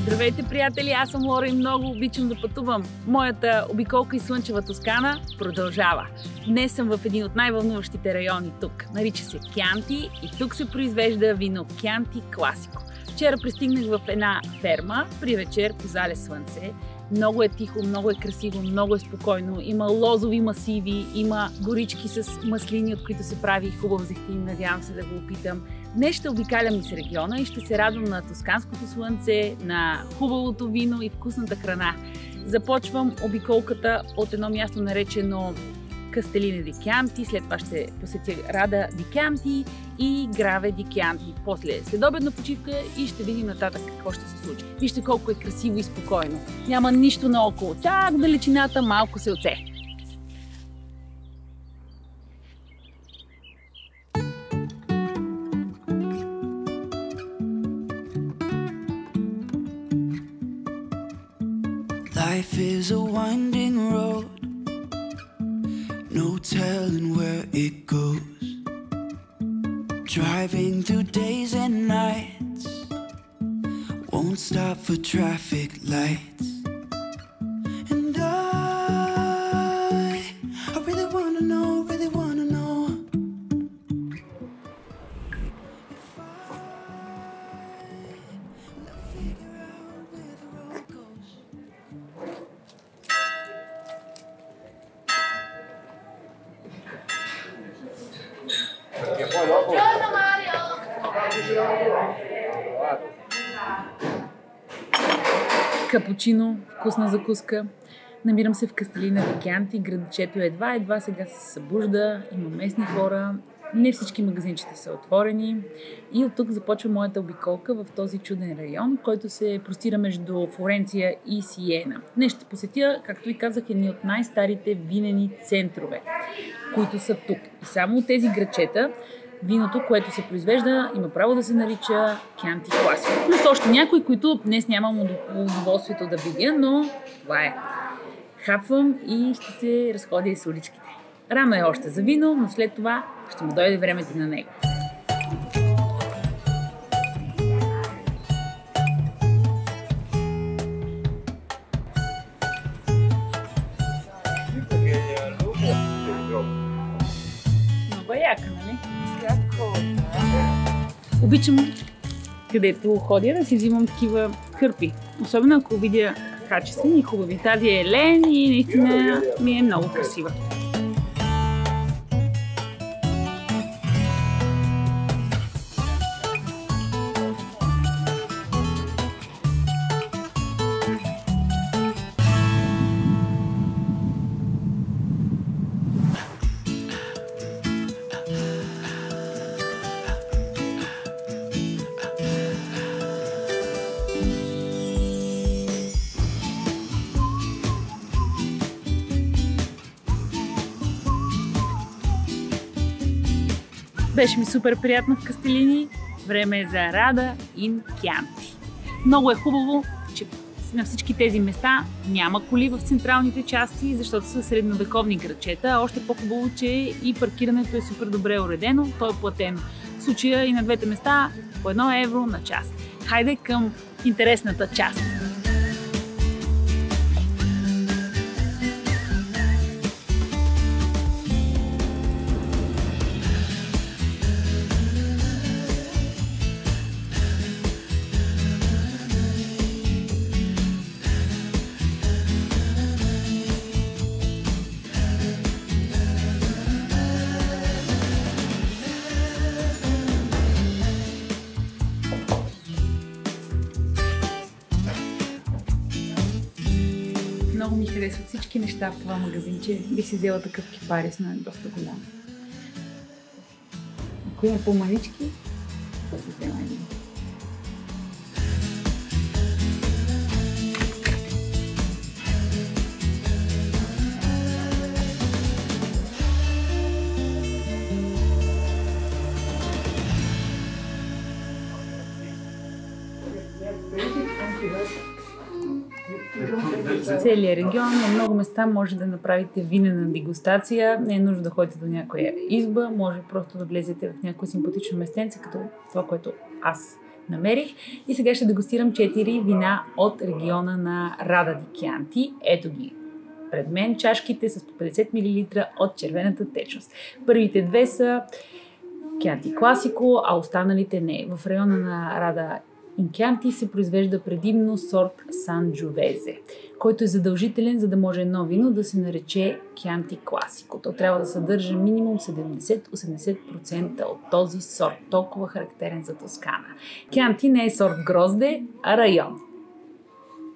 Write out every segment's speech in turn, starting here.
Здравейте, приятели! Аз съм Лора и много обичам да пътувам. Моята обиколка из слънчева Тоскана продължава. Днес съм в един от най-вълнуващите райони тук. Нарича се Кянти и тук се произвежда вино Кянти Класико. Вчера пристигнах в една ферма при вечер по залез слънце. Много е тихо, много е красиво, много е спокойно. Има лозови масиви, има горички с маслини, от които се прави хубав зехтин. Надявам се да го опитам. Днес ще обикалям из региона и ще се радвам на тосканското слънце, на хубавото вино и вкусната храна. Започвам обиколката от едно място наречено Кастелине ди Кянти, след това ще посетя Рада ди Кянти и Граве ди Кянти. После следобедна почивка и ще видим нататък какво ще се случи. Вижте колко е красиво и спокойно. Няма нищо наоколо. Чак в далечината малко селце. Life is a winding road, no telling where it goes. Driving through days and nights, won't stop for traffic lights. And I really wanna know, really wanna know. Buongiorno Mario! Капучино, вкусна закуска. Намирам се в Кастелине ди Кянти. Градчето едва сега се събужда. Има местни хора. Не всички магазинчета са отворени. И от тук започва моята обиколка в този чуден район, който се простира между Флоренция и Сиена. Днес ще посетя, както и казах, едни от най-старите винени центрове, които са тук. И само от тези градчета виното, което се произвежда, има право да се нарича Кянти Класико. Плюс още някои, които днес нямам удоволствието да видя, но това е. Хапвам и ще се разходя из уличките. Рано е още за вино, но след това ще му дойде времето на него. Много яка, нали? Обичам, където ходя, да си взимам такива кърпи. Особено ако видя качествени и хубави. Тази е лен и наистина ми е много красива. Беше ми супер приятно в Кастелини. Време е за Рада ин Кянти. Много е хубаво, че на всички тези места няма коли в централните части, защото са средновековни градчета. Още по-хубаво, че и паркирането е супер добре уредено, то е платено. В случая и на двете места по 1 евро на час. Хайде към интересната част. Много ми харесват всички неща в това магазинче. Бих си взела такъв кипарис, но е доста голям. Ако има по-малички, то си взема един. из целия регион. На много места може да направите винена дегустация. Не е нужно да ходите до някоя изба, може просто да влезете в някое симпатично местенце, като това, което аз намерих. И сега ще дегустирам 4 вина от региона на Рада ди Кянти. Ето ги пред мен чашките с 50 мл от червената течност. Първите две са Кянти Класико, а останалите не. В района на Рада ин Кянти се произвежда предимно сорт Санджовезе, който е задължителен, за да може едно вино да се нарече Кянти Класико. То трябва да съдържа минимум 70-80% от този сорт, толкова характерен за Тоскана. Кянти не е сорт грозде, а район,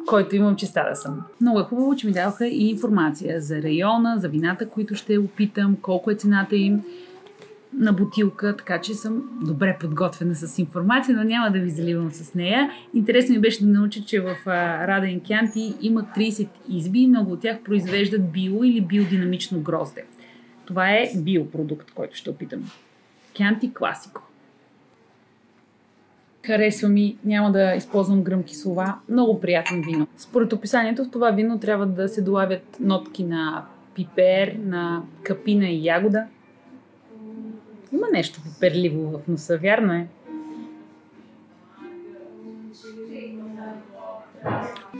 в който имам честа да съм. Много е хубаво, че ми даваха и информация за района, за вината, които ще опитам, колко е цената им на бутилка, така че съм добре подготвена с информация, но няма да ви заливам с нея. Интересно ми беше да науча, че в Рада ин Кянти има 30 изби и много от тях произвеждат био или биодинамично грозде. Това е биопродукт, който ще опитам. Кянти Класико. Харесва ми, няма да използвам гръмки слова. Много приятно вино. Според описанието в това вино трябва да се долавят нотки на пипер, на капина и ягода. Има нещо пиперливо в носа, вярно е.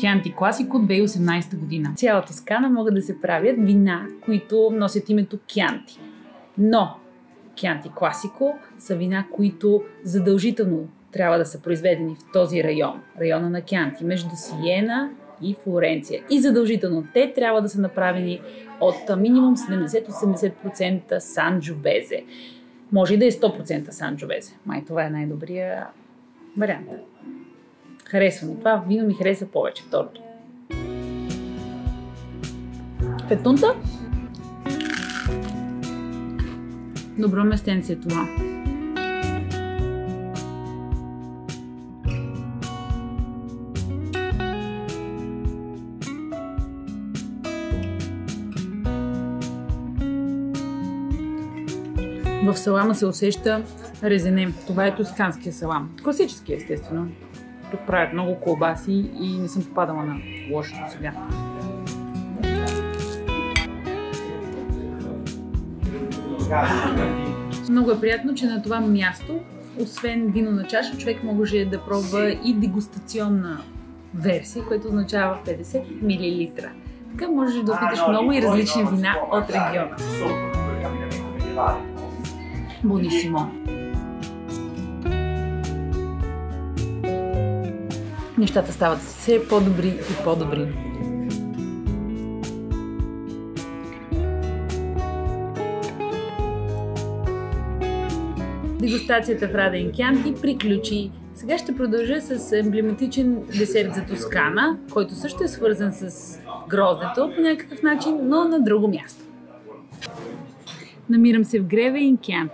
Кянти Класико 2018 година. Цялата Тоскана могат да се правят вина, които носят името Кянти. Но Кянти Класико са вина, които задължително трябва да са произведени в този район. Района на Кянти, между Сиена и Флоренция. И задължително те трябва да са направени от минимум 70-80% Санджовезе. Може и да е 100% Санджовезе. Май това е най-добрия вариант. Харесва ми това. Вино ми хареса повече второто. Петунта. Добро местенце е това. В салама се усеща резене. Това е тосканския салам. Класически, естествено. Тук правят много колбаси и не съм попадала на лошото сега. Много е приятно, че на това място, освен вино на чаша, човек може да пробва и дегустационна версия, което означава 50 мл. Така можеш да опиташ много и различни вина от региона. Бонисимо. Нещата стават все по-добри и по-добри. Дегустацията в Рада ин Кянти приключи. Сега ще продължа с емблематичен десерт за Тоскана, който също е свързан с гроздето по някакъв начин, но на друго място. Намирам се в Греве ин Кянти.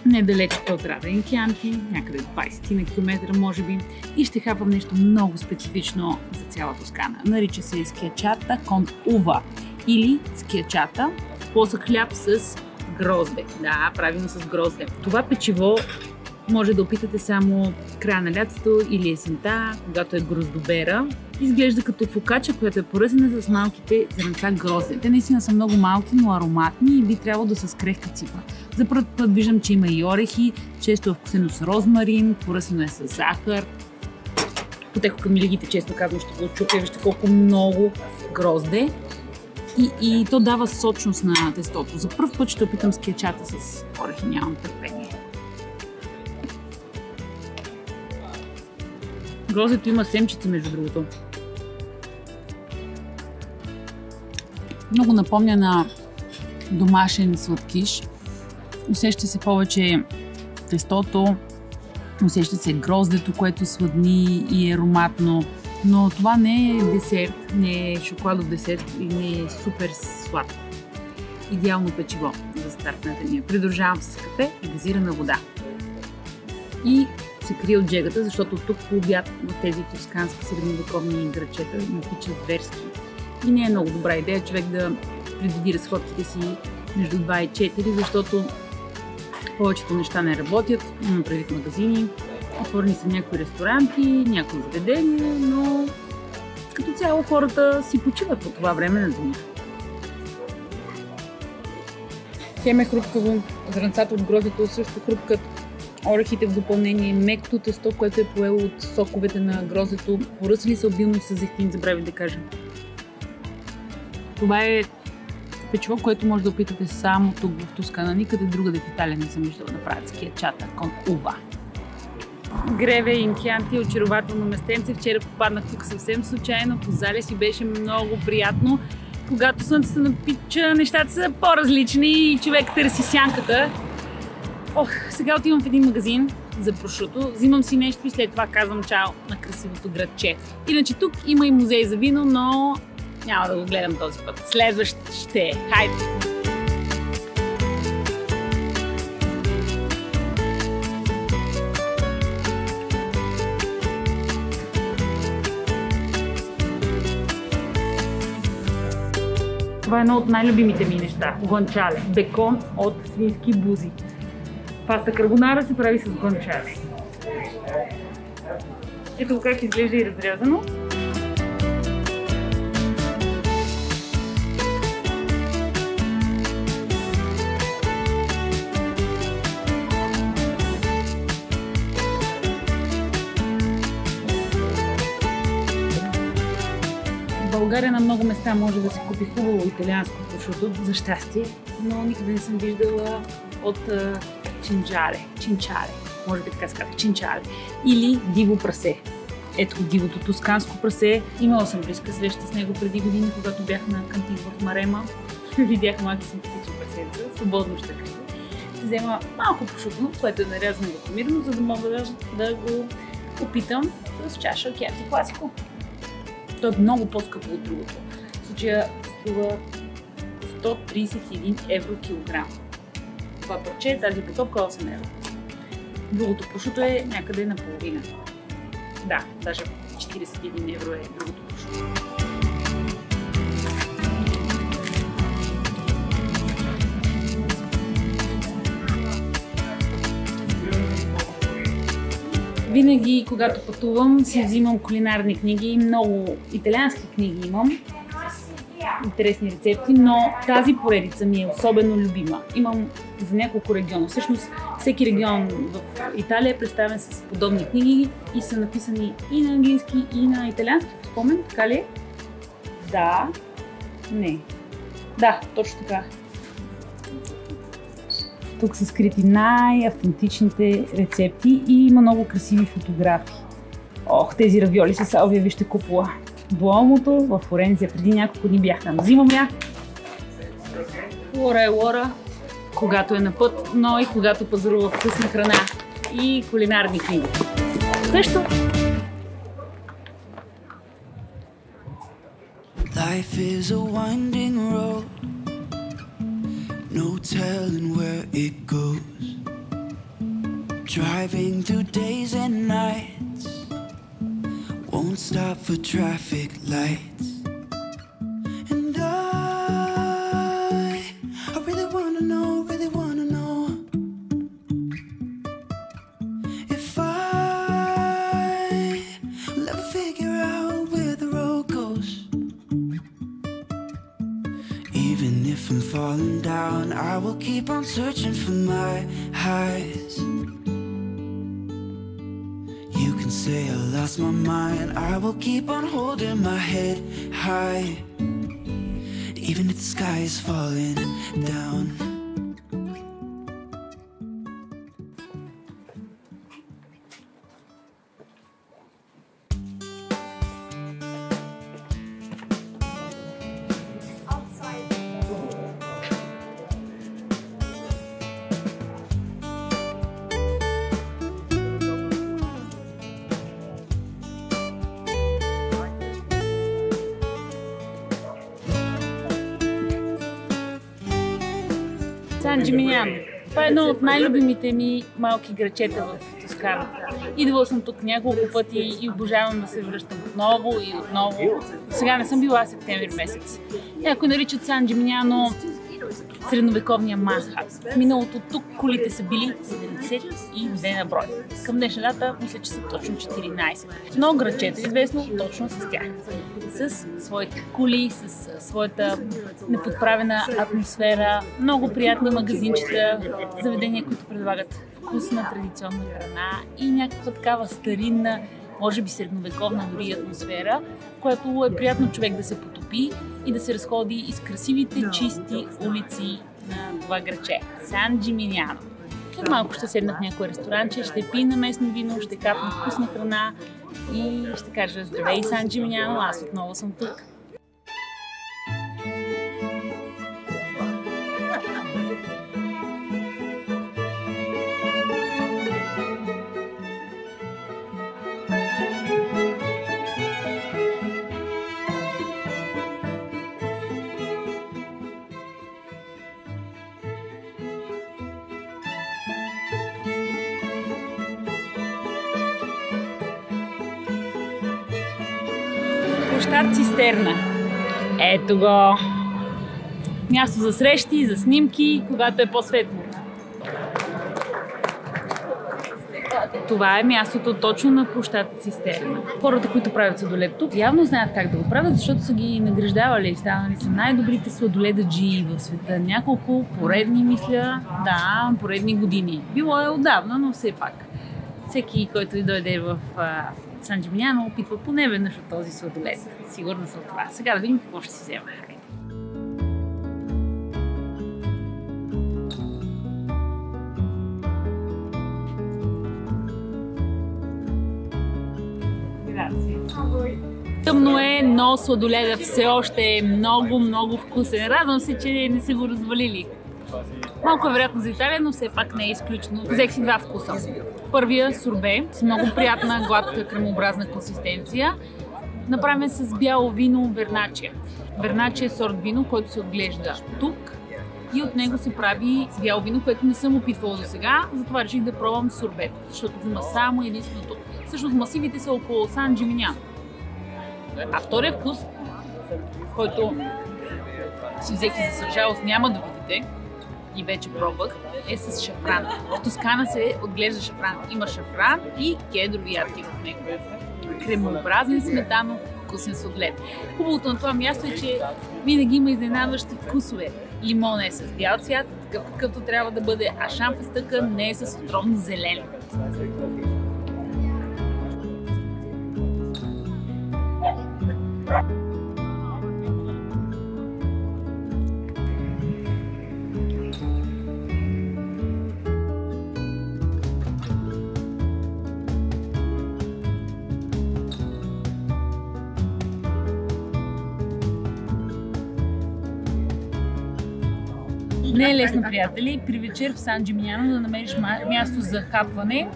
Недалече от Рада ин Кянти, някъде 20 на километра може би, и ще хапам нещо много специфично за цяла Тоскана. Нарича се скиачата кон ува или скиачата, плосък хляб с грозде. Да, правилно с грозде. Това печиво може да опитате само края на лятото или есента, когато е гроздобера. Изглежда като фокача, която е поръсена с малките зрънца грозде. Те наистина са много малки, но ароматни и би трябвало да са с крехка ципа. За първи път виждам, че има и орехи, често е вкусено с розмарин, поръсено е с захар. Потеко към милигите, често казвам, ще го отчупя, вижте колко много грозде. И то дава сочност на тестото. За първ път ще опитам скиачата с орехи, нямам търпение. Гроздето има семчици, между другото. Много напомня на домашен сладкиш. Усеща се повече тестото, усеща се гроздето, което сладни и е ароматно. Но това не е десерт, не е шоколадов десерт и не е супер сладко. Идеално печиво за старт на деня. Придружавам с кафе и газирана вода. И се крия от джегата, защото тук по обяд в тези тоскански средновековни градчета напича зверски. И не е много добра идея човек да предвиди разходките си между 2 и 4, защото повечето неща не работят, имам предвид магазини, отворени са някои ресторанти, някои заведения, но Като цяло хората си почиват по това време на деня. Хем е хрупкаво, зранцата от гроздето също хрупкат, орехите в допълнение, мекото тесто, което е поело от соковете на гроздето, поръсли са обилно с зехтин, забравих да кажа. Това е печиво, което може да опитате само тук в Тоскана, никъде другаде в Италия не съм виждала да правят скиячата кон ува. Греве и Кянти, очарователно местенце. Вчера попаднах тук съвсем случайно, по залез и беше много приятно. Когато слънцето напича, нещата са по-различни и човек търси сянката. Сега отивам в един магазин за прошуто, взимам си нещо и след това казвам чао на красивото градче. Иначе тук има и музей за вино, но няма да го гледам този път. Следващ ще е. Хайде! Това е едно от най-любимите ми неща. Гуанчале. Бекон от свински бузи. Паста карбонара се прави с гуанчале. Ето как изглежда и разрязано. В България на много места може да се купи хубаво италианско прошуто, за щастие, но никъде не съм виждала от чинчаре, може би така се казва, чинчаре, или диво прасе. Ето дивото тосканско прасе. Имала съм близка среща с него преди години, когато бях на кантин в Марема. Видях малки симпатични прасенца, свободно ще кажа. Ще взема малко прошуто, което е нарязано вакуумирано, за да мога да го опитам с чаша Chianti Classico. То е много по-скъпо от другото. В случая струва 131 евро килограм. Това парче, тази бутилка 8 евро. Другото прошуто е някъде наполовина. Да, даже 41 евро е другото прошуто. Винаги, когато пътувам, си взимам кулинарни книги. Много италиански книги имам. Интересни рецепти, но тази поредица ми е особено любима. Имам за няколко региона. Всъщност, всеки регион в Италия е представен с подобни книги и са написани и на английски, и на италиански. Спомен, така ли? Да. Не. Да, точно така. Тук са скрити най-автентичните рецепти и има много красиви фотографии. Тези равиоли са салвия, вижте купола. Дуомото в Флоренция. Преди няколко дни бях там. Взимам я. Лора е лора, когато е на път, но и когато пазарува вкусна храна и кулинарни книги. Също. Life is a winding road, no telling where it goes. Driving through days and nights, won't stop for traffic lights. And I really wanna know if I'll ever figure out where the road goes. Even if I'm falling down, I will keep on searching for my highs. You can say I lost my mind, I will keep on holding my head high, even if the sky is falling down. Сан Джиминяно. Това е едно от най-любимите ми малки градчета в Тоскана. Идвала съм тук няколко пъти и обожавам да се връщам отново и отново. Сега не съм била септември месец. Някои наричат Сан Джиминяно средновековния Манхат. В миналото тук колите са били 72 на брой. Към днешна дата мисля, че са точно 14. Но градчето е известно точно с тях. С своите коли, с своята неподправена атмосфера, много приятни магазинчета, заведения, които предлагат вкусна традиционна храна и някаква такава старинна, може би средновековна дори атмосфера, която е приятно човек да се потопи и да се разходи из красивите, чисти улици на това градче. Сан Джиминяно. След малко ще седна в някой ресторанче, ще пия местно вино, ще капна вкусна храна и ще кажа: здравей, Сан Джиминяно, аз отново съм тук. Площад Цистерна. Ето го! Място за срещи, за снимки, когато е по-светло. Това е мястото точно на площад Цистерна. Хората, които правят сладолед тук, явно знаят как да го правят, защото са ги награждавали и станали са най-добрите сладоледаджии в света. Няколко поредни, мисля, поредни години. Било е отдавна, но все пак. Всеки, който дойде в Сан Джиминяно, опитва поне веднъж от този сладолед. Сигурна съм това. Сега да видим какво ще си взема. Тъмно е, но сладоледа все още е много вкусен. Радвам се, че не са го развалили. Малко е вероятно за Италия, но все пак не е изключено. Взех си два вкуса. Първия сорбе с много приятна, гладка, кремообразна консистенция. Направен с бяло вино Верначе. Верначе е сорт вино, който се отглежда тук и от него се прави бяло вино, което не съм опитвала до сега, затова реших да пробвам сорбето, защото го има само единствено тук. Всъщност масивите са около Сан Джиминяно. А втория вкус, който си взех и за жалост няма да видите, и вече пробвах, е с шафран. В Тоскана се отглежда шафран. Има шафран и кедрови ядки в него. Кремообразен сметанов вкусен сладолед. Хубавото на това място е, че винаги има изненадващи вкусове. Лимон е с бял цвят, такъв какъвто трябва да бъде, а шамфестъка не е с отровно зелен. Не е лесно, приятели, при вечер в Сан Джиминяно да намериш място за хапване,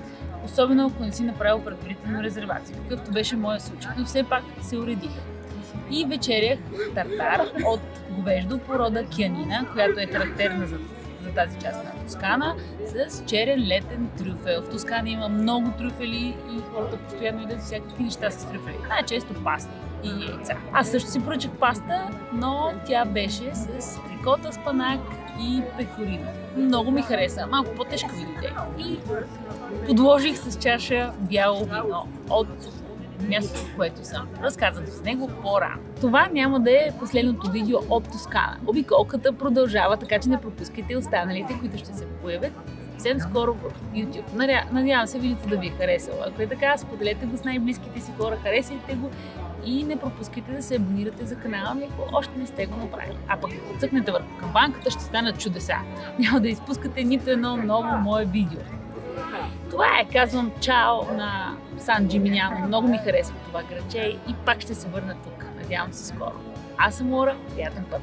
особено ако не си направил предварително резервация, какъвто беше моя случай, но все пак се уредих. И вечерях тартар от говеждо порода Кианина, която е характерна за тази част на Тоскана, с черен летен трюфел. В Тоскана има много трюфели и хората постоянно идат всякакви неща с трюфели. Най-често паста и яйца. Аз също си поръчах паста, но тя беше с рикота, спанак и пекорино. Много ми хареса, малко по-тежка ми дойде. И подложих с чаша бяло вино от мястото, в което съм. Разказах за него по-рано. Това няма да е последното видео от Тоскана. Обиколката продължава, така че не пропускайте останалите, които ще се появят съвсем скоро в YouTube. Надявам се видеото да ви е харесало. Ако е така, споделете го с най-близките си хора, харесайте го и не пропускайте да се абонирате за канала ми, ако още не сте го направили. А пък ако цъкнете върху камбанката, ще станат чудеса. Няма да изпускате нито едно ново мое видео. Това е, казвам чао на Сан Джиминяно. Много ми харесва това градче и пак ще се върна тук. Надявам се скоро. Аз съм Лора, приятен път!